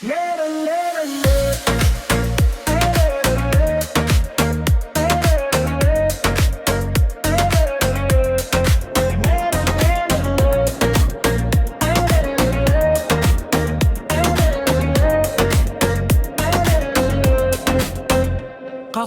Kak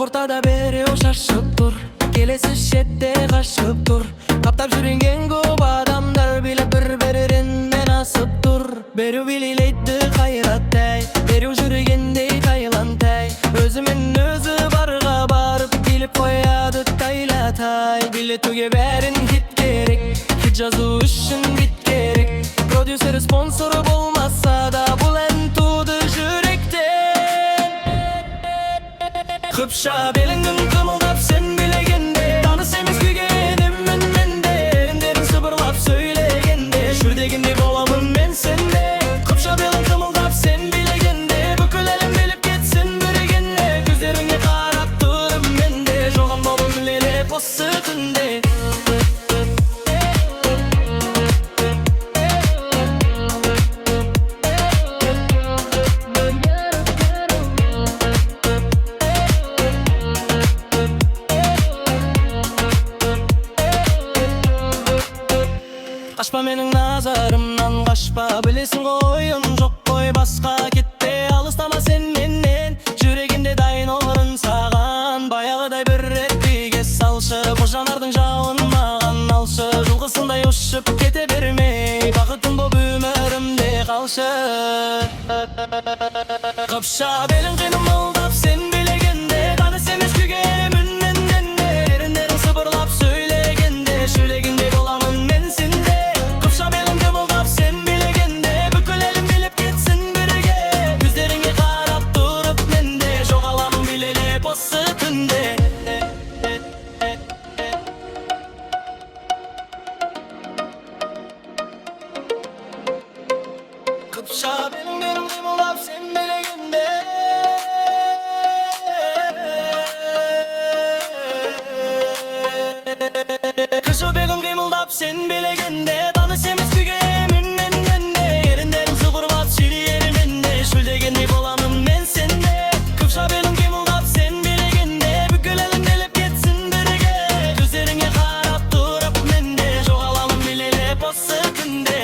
ortada beri o şaşıp dur, kelesi şette kaşıp dur. Kaptap жүрген көп адамдар bile bir-birinden asıp dur. Беру билейді қайраттай, беру жүргендей тайлантай. Өзімен өзі барға барып келіп қояды тайлатай. Билетуге бәрін хит керек, хит жазу үшін бит керек. Продюсер спонсоры болмаса да бұл ән туды жүректен. Қыпша беліңнің қымылдап сен билегенде, таныс емес күйге енемін менде. Еріндерің сыбырлап сөйлегенде, жүрдегенде боламын мен сенде. Қыпша белің қымылдап сен билегенде, бүкіл әлем біліп кетсін бірігенде. Көздеріңе қарап тұрып менде, жоғын болдым лелеп осы түнде. Қашпа менің назарымнан қашпа, білесің ғой ойын жоқ қой басқа. Кетпе алыстама сен менен, жүрегімде дайын орын саған. Баяғыдай бір рет биге салшы, боз жанардың жауын маған алшы. Жылқысындай ұшып кете бермей, бақытым боп өмірімде қалшы. Қыпша белің қимылдап сен билегенде, таныс емес күйге енемін менде. Еріндерің сыбырлап сөйлегенде, жүрегімде боламын мен сенде. Қыпша белің қимылдап сен билегенде, бүкіл әлем біліп кетсін бірге. Көздеріңе қарап тұрып менде, жоғаламын билелеп осы түнде. Қыпша белің қимылдап сен билегенде, Қыпша белің қимылдап сен билегенде, таныс емес күйге енемін менде. Еріндерің сыбырлап сөйлегенде, жүрегімде боламын мен сенде. Қыпша белің қимылдап сен билегенде, бүкіл әлем біліп кетсін бірге. Көздеріңе қарап тұрып менде, жоғаламын билелеп осы түнде.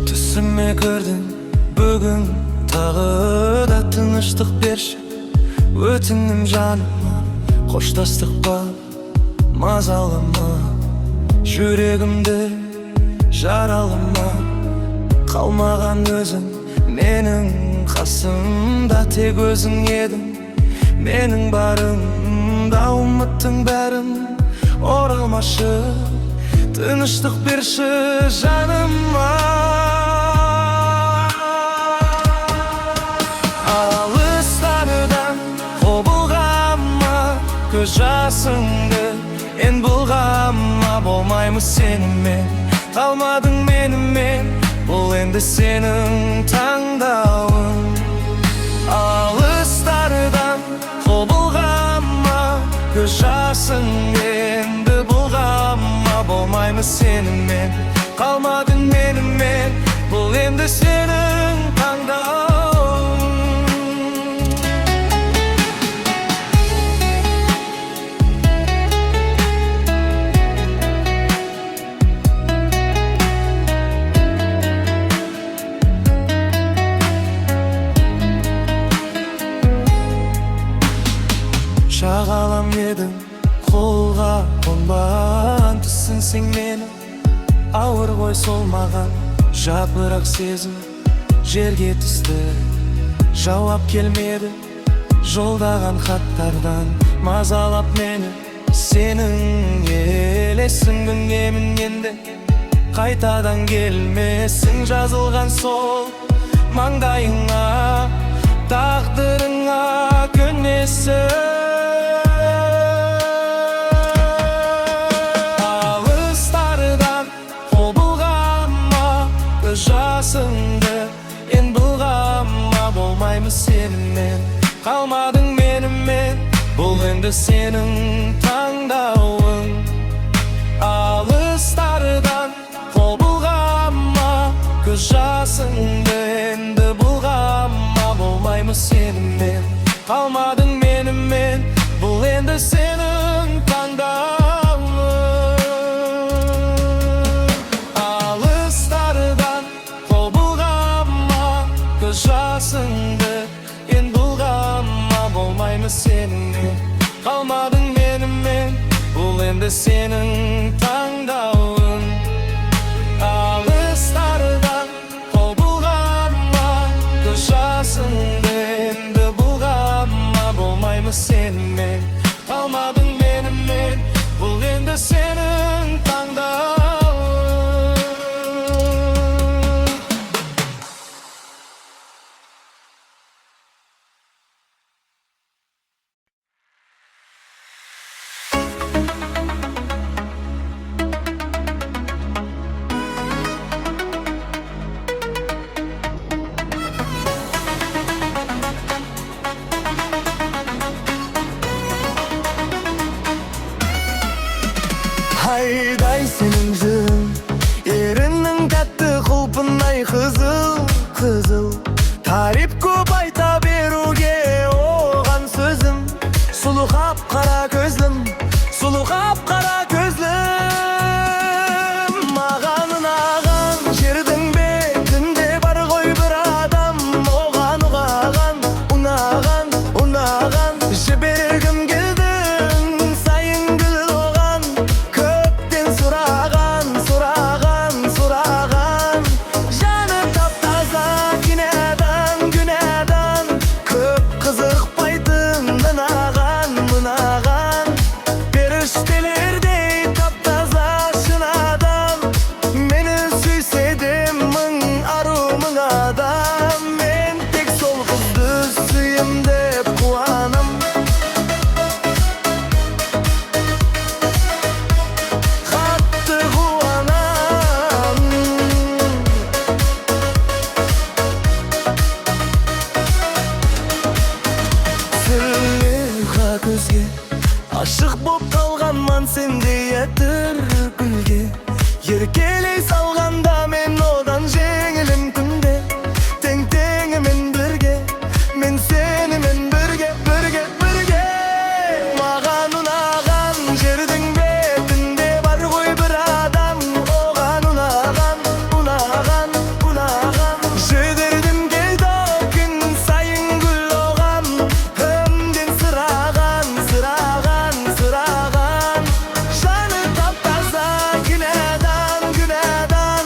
Түсіме кірдің бүгін, тағы да тыныштық берші. Өтінім жаныма, қоштастық па, мазалама. Жүрегімді жаралама, қалмаған өзің менің қасымда. Тек өзің едің менің барымда, үміттің бәрін оралмашы. Тыныштық берші жаныма. Алыстардан қобылғама, көз жасыңды ен бұлғама. Болмаймыз сенімен, қалмадың менімен, бұл енді сенің таңдауың. Алыстардан қобылғама, көз жасыңды енді бұлғама. Болмаймыз сенімен, қалмадың менімен, бұл енді сенің таңдауың. adam edim, kolga konban Tüsünsün meni, ağır koy solmagan Japırak sezim, jerge tüstü Jawap kelmedi, joldagan hattardan Mazalap meni, senin elesin gün emin endi Kaytadan gelmesin жазылған sol Mangdayыңа, taqdırыңa könesi Alıstardan kol bulğanma Göz жасыңды en bulğanma Bolmaymy seninmen, kalmadың menimmen Бұл endi senin tаңдауың Alıstardan kol bulğanma Göz жасыңды endi bulğanma Bolmaymy seninmen, kalmadың menimmen Бұл endi senin tаңdauың Alıstardan kol bulğanma Göz жасыңды en bulğanma Bolmaymy seninmen, kalmadың menimmen Бұл endi senin tаңdauың Alıstardan kol bulğanma Göz жасыңды endi bulğanma Bolmaymy seninmen, kalmadың menimmen Бұл endi senin tаңdauың Hayday senin jın Erinin tatlı kulpunay kızıl kızıl Tarip көп ayta beruge oğan sözüm Sulu kara gözlüm Sulu kara gözlüm Mağanın ağan жердің бетінде бар ғой bir adam Оған ұғаған, ұнаған, ұнаған Жібергім келдің сайын гүл оған Көптен сұраған, сұраған, сұраған Жаны тап-таза күнәдан, күнәдан Көп қызықпайтын мынаған, мынаған Періштелердей тап-таза шын адам Мені сүйседім мың ару мың адам Мен тек сол қызды сүйем деп қуанам Қатты қуанам Сүрілеуға көзге Ашық боп қалғанман сендей әтір гүлге Еркелей салғанда мен одан жеңілім күнде Тең-теңімен бірге Мен сенімен бірге, бірге, бірге Маған ұнаған жердің бетінде бар ғой бір адам Оған ұнаған, ұнаған, ұнаған Жібердім келді күн сайын гүл оған Өмден сұраған, сұраған, сұраған Жаны тап-таза күнәдан, күнәдан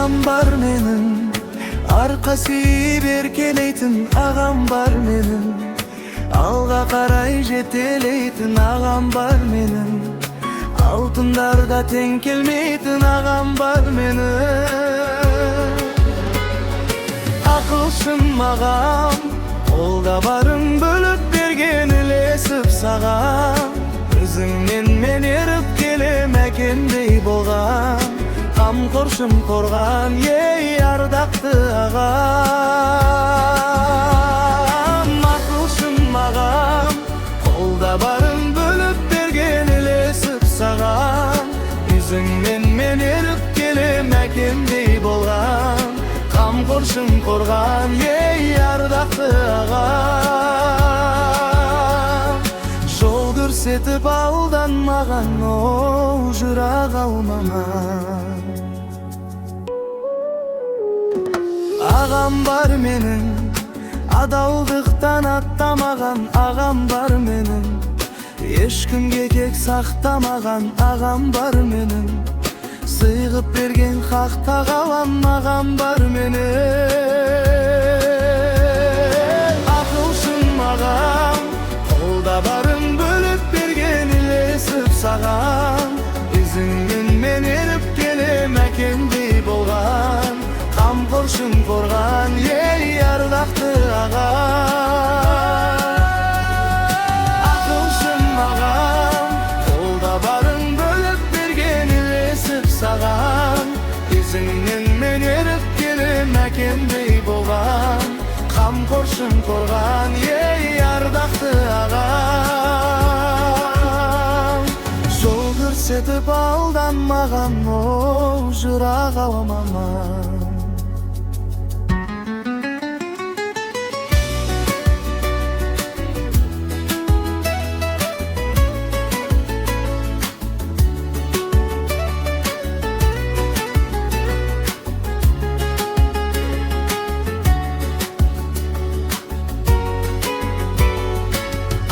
Ağam var menin, arkası berkeleytin ağam var menin, alga karay jeteleytin ağam var menin, altınlarda teң kelmeytin ağam var menin. Akılsın ağam, kolda barın bölüp bergen ilesip sağam, özüңнен мен erip kelemekendey bolgan, kamkorşum korgan ey ardakты ağam. Akılsın ağam, kolda barın bölüp bergen ilesip sağam, özüңнен мен erip kelemekendey bolgan, kamkorşum korgan ey ardakты ağam. Жол көрсетіп алданмаған оу жырақ алмаған. Ағам бар менің, адалдықтан аттамаған ағам бар менің, ешкімге кек сақтамаған ағам бар менің, сыйғып берген хақта қалам ағам бар менің. Ақылшым ағам, қолда барын бөліп берген ilesip саған, өзіңнен мен еріп келемекендей болған, қамқоршым қорған ей ардақты ағам. Ақылшым ағам, қолда барын бөліп берген ilesip саған, өзіңнен мен еріп келемекендей болған, қамқоршым қорған ей ардақты ағам. Жол көрсетіп алданмаған оу жырақ алмаған.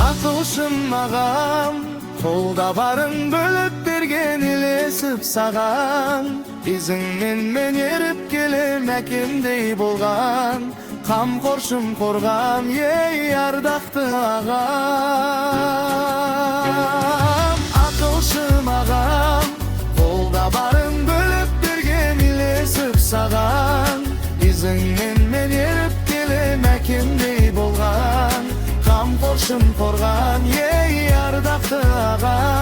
Ақылшым ағам, қолда барын бөліп берген ilesip саған, өзіңнен мен еріп келемекендей болған, қамқоршым қорған ей ардақты ағам. Ақылшым ағам, қолда барын бөліп берген ilesip саған, өзіңнен мен еріп келемекендей болған, қамқоршым қорған ей ардақты ағам.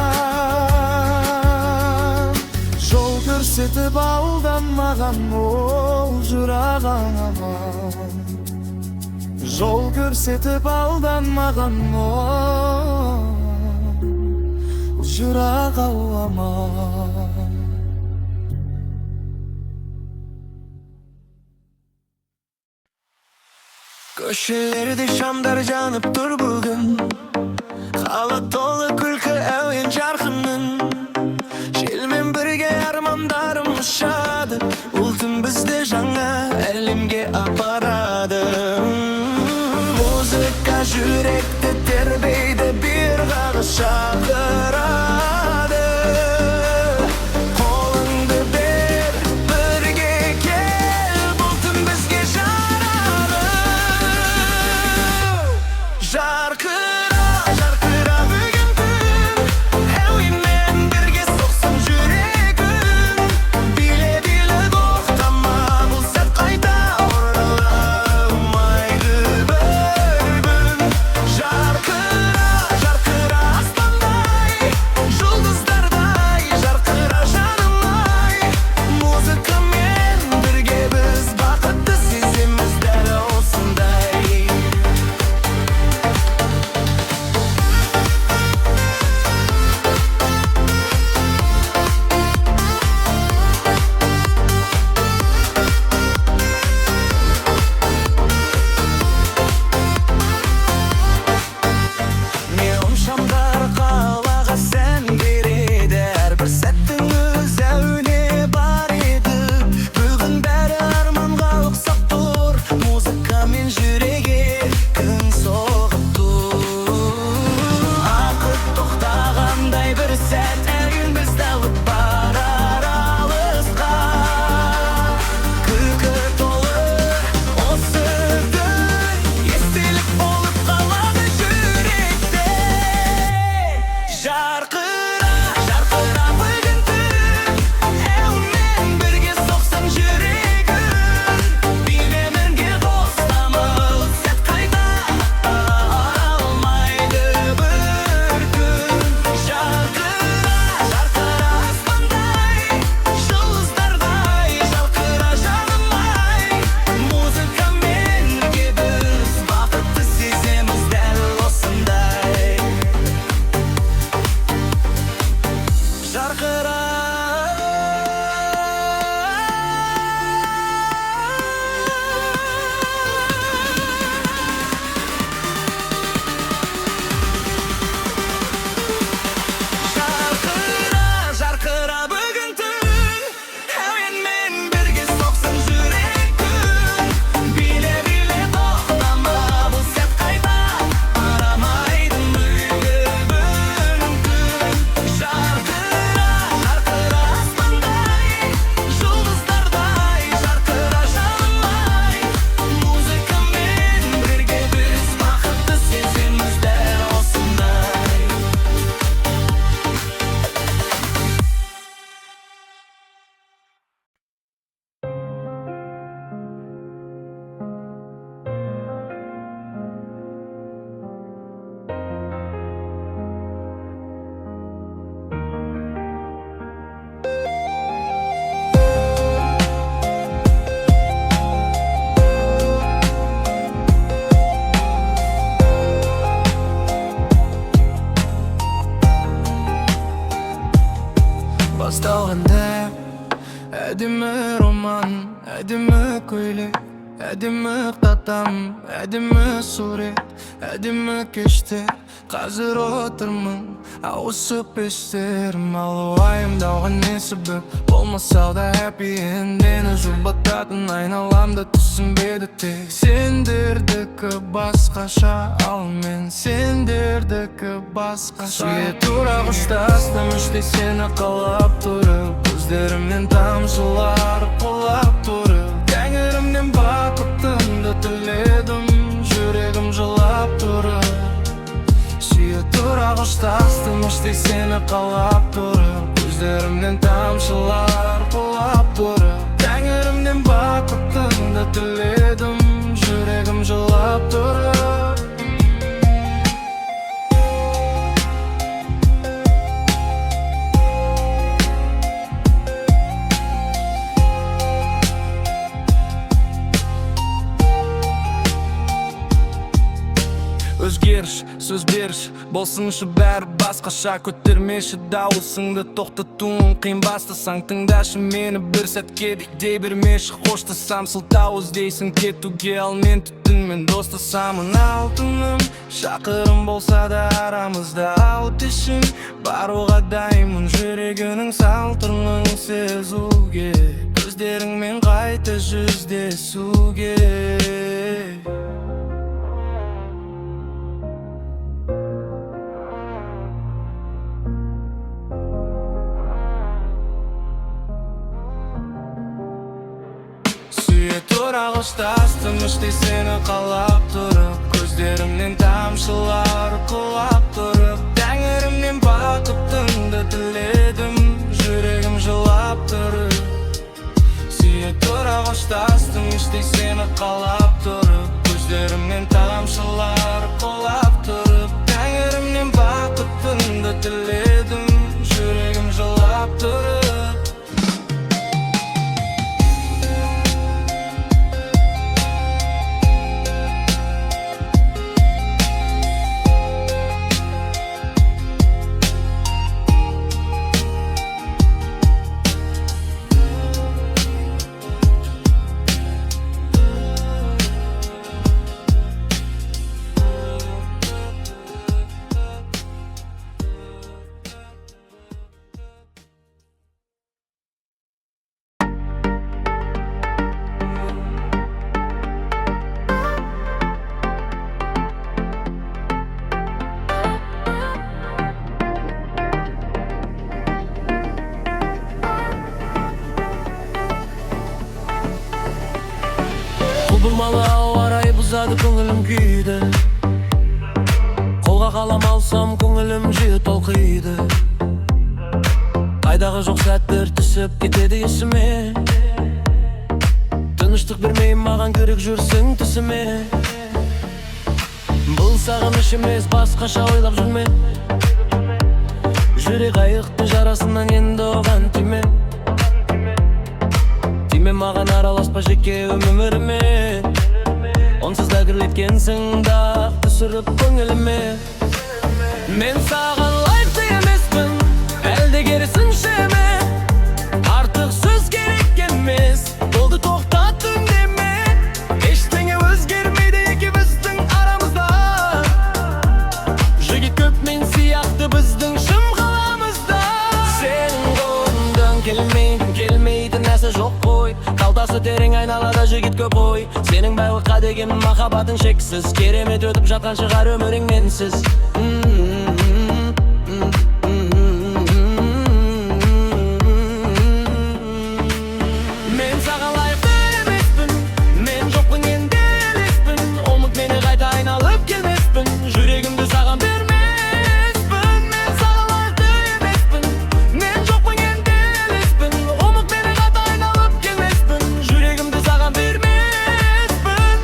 Жол көрсетіп алданмаған оу жырақ алмаған. Жол көрсетіп алданмаған оу жырақ алмаған. Köşelerde şamlar yanıp dur bugün, qala dolu külkü әуен жарқынын, желмен бірге армандарым ұшады, ол түн бізді жаңа әлемге апарады. Музыка жүректі тербейді, бір қағыс шақырады. Қолыңды бер, бірге кел, бұл түн бізге жарады. Жарқыра, жарқыра бүгін түн, әуенмен бірге соқсын жүрегім. Биле-биле тоқтама, бұл сәт қайта оралмайды бір күн. Жарқыра, жарқыра аспандай, басталғанда. Әдемі роман, әдемі көйлек, әдемі татам, әдемі сурет, әдемі кештер. Қазір отырмын, ауысып естерім. Ал уайымдауға не себеп болмаса да happy end. Мені жұбататын айналамда түсінбеді тек сендердікі басқаша, ал мен сендердікі басқаша. Сүйе тура қоштастым іштей сені қалап тұрып, көздерімнен тамшылар құлап тұрып. Тәңірімнен бақытымды тіледім, жүрегім жылап тұрып. Сүйе тура қоштастым іштей сені қалап тұрып, көздерімнен тамшылар құлап тұрып. Тәңірімнен бақытымды тіледім, жүрегім жылап тұрып. Өзгеріш, сөз беріш, болсыншы бәрі басқаша. Көтермеші дауысыңды, тоқтатуың қиын бастасаң. Тыңдашы мені бір сәтке дей бермеші, қоштасам сылтау іздейсің кетуге. Ал мен түтінмен достасамын. Алтыным шақырым болса да арамызда өтешің. Баруға дайынмын жүрегінің салтырмын сезуге, көздеріңмен қайта жүздесуге. Сүйе тура қоштастым іштей сені қалап тұрып, көздерімнен тамшылар құлап тұрып. Тәңірімнен бақытымды тіледім, жүрегім жылап тұрып. Сүйе тура қоштастым іштей сені қалап тұрып, көздерімнен тамшылар құлап тұрып. Тәңірімнен бақытымды тіледім, жүрегім жылап тұрып. Құбылмалы ауа райы бұзады көңілім күйді. Қолға қалам алсам көңілім жиі толқиды. Қайдағы жоқ сәттер түсіп кетеді есіме. Тыныштық бермей маған керек жүрсің түсіме. Бұл сағыныш емес басқаша ойлап жүрме. Жүрек айықты жарасынан енді оған тиме. Тиме маған араласпа жеке өміріме. Онсыз да кірлеткенсің да түсіріп көңіліме. Мен саған лайықты емеспін, әлде керісінше ме? Артық сөз керек емес, болды тоқтат үндеме. Ештеңе өзгермейді екеуміздің арамызда. Жігіт көп мен сияқты біздің шым қаламызда. Сенің қолыңдан келмейтін нәрсе жоқ қой. Қалтасы терең айналада жігіт көп қой. Сенің байлыққа деген махаббатың шексіз, керемет өтіп жатқан шығар өмірің менсіз. Мен саған лайықты емеспін, мен жоқпын енді елеспін. Ұмыт мені қайта айналып келмеспін, жүрегімді саған бермеспін. Мен саған лайықты емеспін, мен жоқпын енді елеспін. Ұмыт мені қайта айналып келмеспін, жүрегімді саған бермеспін.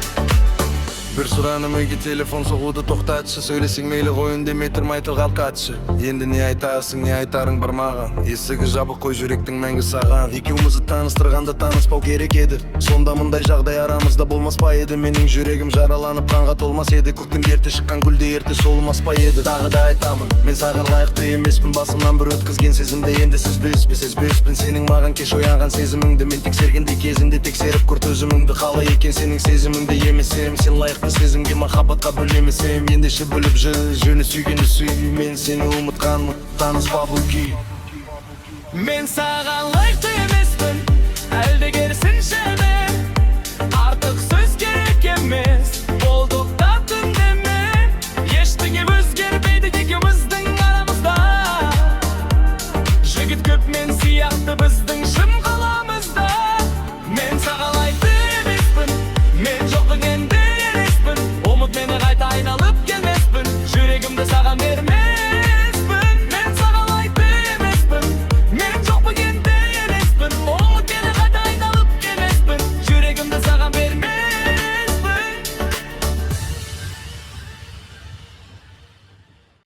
Бір сұраны жаным үйге телефон соғуды тоқтатшы, сөйлесең мейлі қойын демей тұрмай тұр қалқатшы. Енді не айтасың, не айтарың бар маған, есігі жабық қой жүректің мәңгі саған. Екеумізді таныстырғанда таныспау керек еді, сонда мұндай жағдай арамызда болмас па еді. Менің жүрегім жараланып қанға толмас еді, көктем ерте шыққан гүлде ерте солмас па еді. Тағы да айтамын, мен саған лайықты емеспін, басымнан бір өткізген сезімді енді сезбеспін. Сенің маған кеш оянған сезіміңді мен тексергенде кезінде тексеріп көрт өзіміңді. Қалай екен сенің сезіміңді емесем, сен лайықты сезімге махаббатқа бөлемесем. Ендеше біліп жөні сүйгенді сүй, мен сені ұмытқанмын, таныспа бұл күй. Мен саған